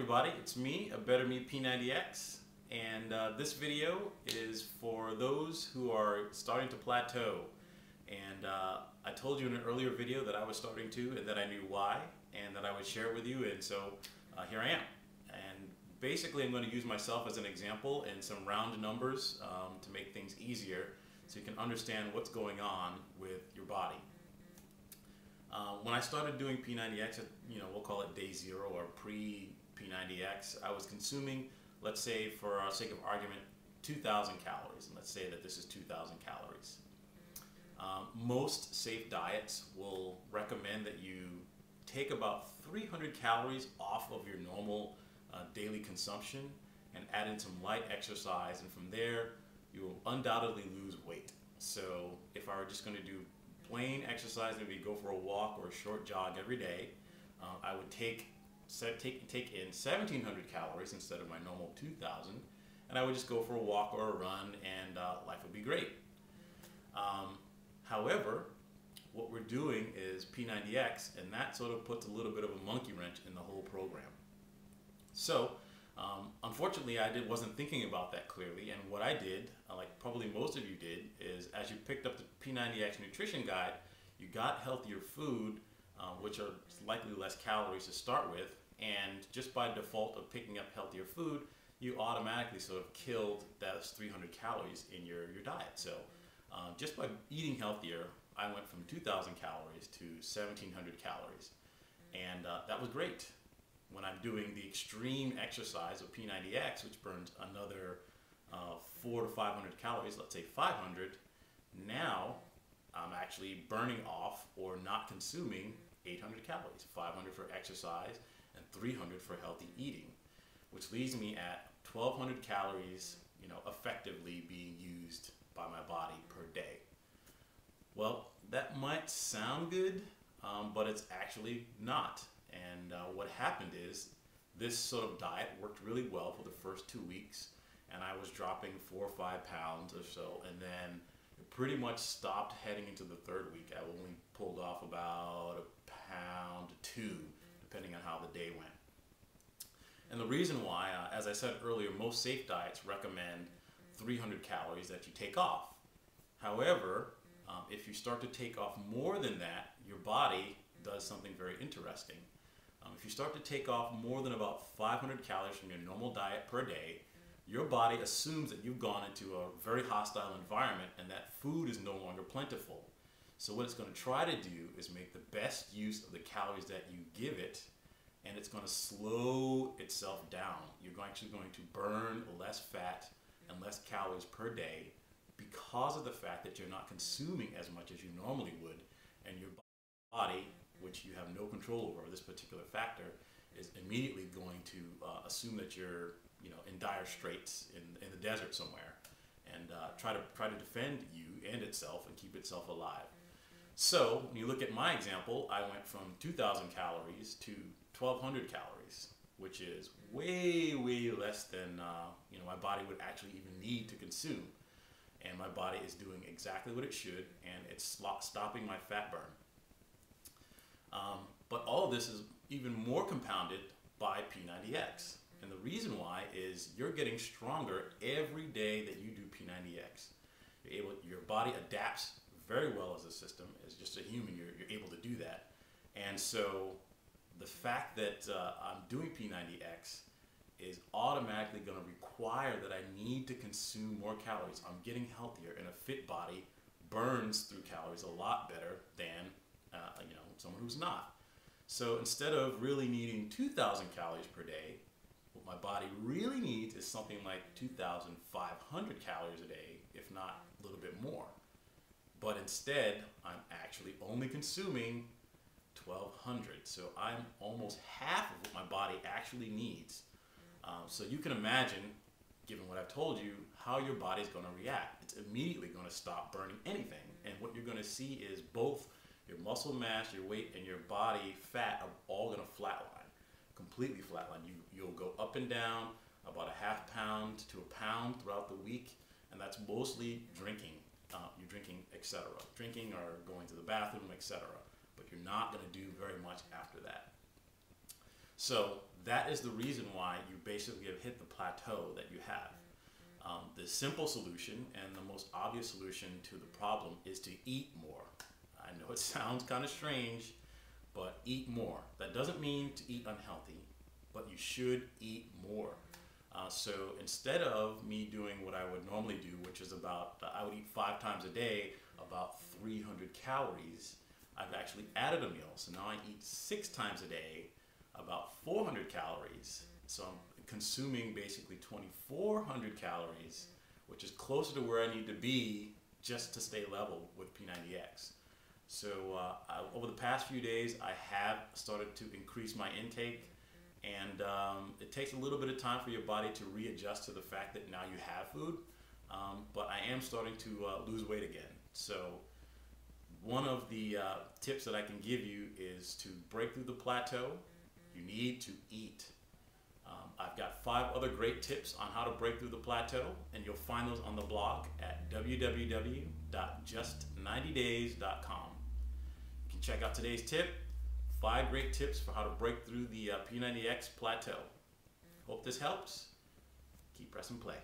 everybody, it's me, A Better Me P90X, and this video is for those who are starting to plateau. And I told you in an earlier video that I was starting to, and that I knew why, and that I would share it with you, and so here I am. And basically I'm going to use myself as an example and some round numbers to make things easier so you can understand what's going on with your body. When I started doing P90X, we'll call it day zero or pre-P90X, I was consuming, let's say for our sake of argument, 2,000 calories. And let's say that this is 2,000 calories. Most safe diets will recommend that you take about 300 calories off of your normal daily consumption and add in some light exercise, and from there you will undoubtedly lose weight. So if I were just going to do plain exercise, maybe go for a walk or a short jog every day, I would take in 1,700 calories instead of my normal 2,000, and I would just go for a walk or a run, and life would be great. However, what we're doing is P90X, and that sort of puts a little bit of a monkey wrench in the whole program. So unfortunately, I wasn't thinking about that clearly, and what I did, like probably most of you did, is as you picked up the P90X nutrition guide, you got healthier food, which are likely less calories to start with, and just by default of picking up healthier food, you automatically sort of killed those 300 calories in your diet. So just by eating healthier, I went from 2,000 calories to 1,700 calories, and that was great. When I'm doing the extreme exercise of P90X, which burns another 400 to 500 calories, let's say 500, now I'm actually burning off or not consuming 800 calories, 500 for exercise and 300 for healthy eating, which leaves me at 1,200 calories, effectively being used by my body per day. Well, that might sound good, but it's actually not. And what happened is this sort of diet worked really well for the first 2 weeks, and I was dropping 4 or 5 pounds or so, and then it pretty much stopped heading into the third week. I only pulled off about 1 pound to 2, depending on how the day went. And the reason why, as I said earlier, most safe diets recommend 300 calories that you take off. However, if you start to take off more than that, your body does something very interesting. If you start to take off more than about 500 calories from your normal diet per day, your body assumes that you've gone into a very hostile environment and that food is no longer plentiful. So what it's going to try to do is make the best use of the calories that you give it, and it's going to slow itself down. You're actually going to burn less fat and less calories per day because of the fact that you're not consuming as much as you normally would, and your body, which you have no control over, this particular factor, is immediately going to assume that you're in dire straits in the desert somewhere, and try to defend you and itself and keep itself alive. So when you look at my example, I went from 2,000 calories to 1,200 calories, which is way less than my body would actually even need to consume. And my body is doing exactly what it should, and it's stopping my fat burn. But all of this is even more compounded by P90X. And the reason why is you're getting stronger every day that you do P90X. Your body adapts very well as a system. As just a human, you're able to do that. And so the fact that I'm doing P90X is automatically going to require that I need to consume more calories. I'm getting healthier, and a fit body burns through calories a lot better than someone who's not. So instead of really needing 2,000 calories per day, what my body really needs is something like 2,500 calories a day, if not a little bit more. But instead, I'm actually only consuming 1,200. So I'm almost half of what my body actually needs. So you can imagine, given what I've told you, how your body's going to react. It's immediately going to stop burning anything. And what you're going to see is both your muscle mass, your weight, and your body fat are all going to flatline, completely flatline. You'll go up and down about a ½ pound to a pound throughout the week, and that's mostly drinking. You're drinking, etc. Drinking or going to the bathroom, etc. But you're not going to do very much after that. So that is the reason why you basically have hit the plateau that you have. The simple solution and the most obvious solution to the problem is to eat more. I know it sounds kind of strange, but eat more. That doesn't mean to eat unhealthy, but you should eat more. So instead of me doing what I would normally do, which is about, I would eat 5 times a day, about 300 calories, I've actually added a meal. So now I eat 6 times a day, about 400 calories. So I'm consuming basically 2,400 calories, which is closer to where I need to be just to stay level with P90X. So over the past few days, I have started to increase my intake, and it takes a little bit of time for your body to readjust to the fact that now you have food, but I am starting to lose weight again. So one of the tips that I can give you is to break through the plateau. You need to eat. I've got 5 other great tips on how to break through the plateau, and you'll find those on the blog at www.just90days.com. You can check out today's tip, 5 great tips for how to break through the P90X plateau. Hope this helps. Keep pressing play.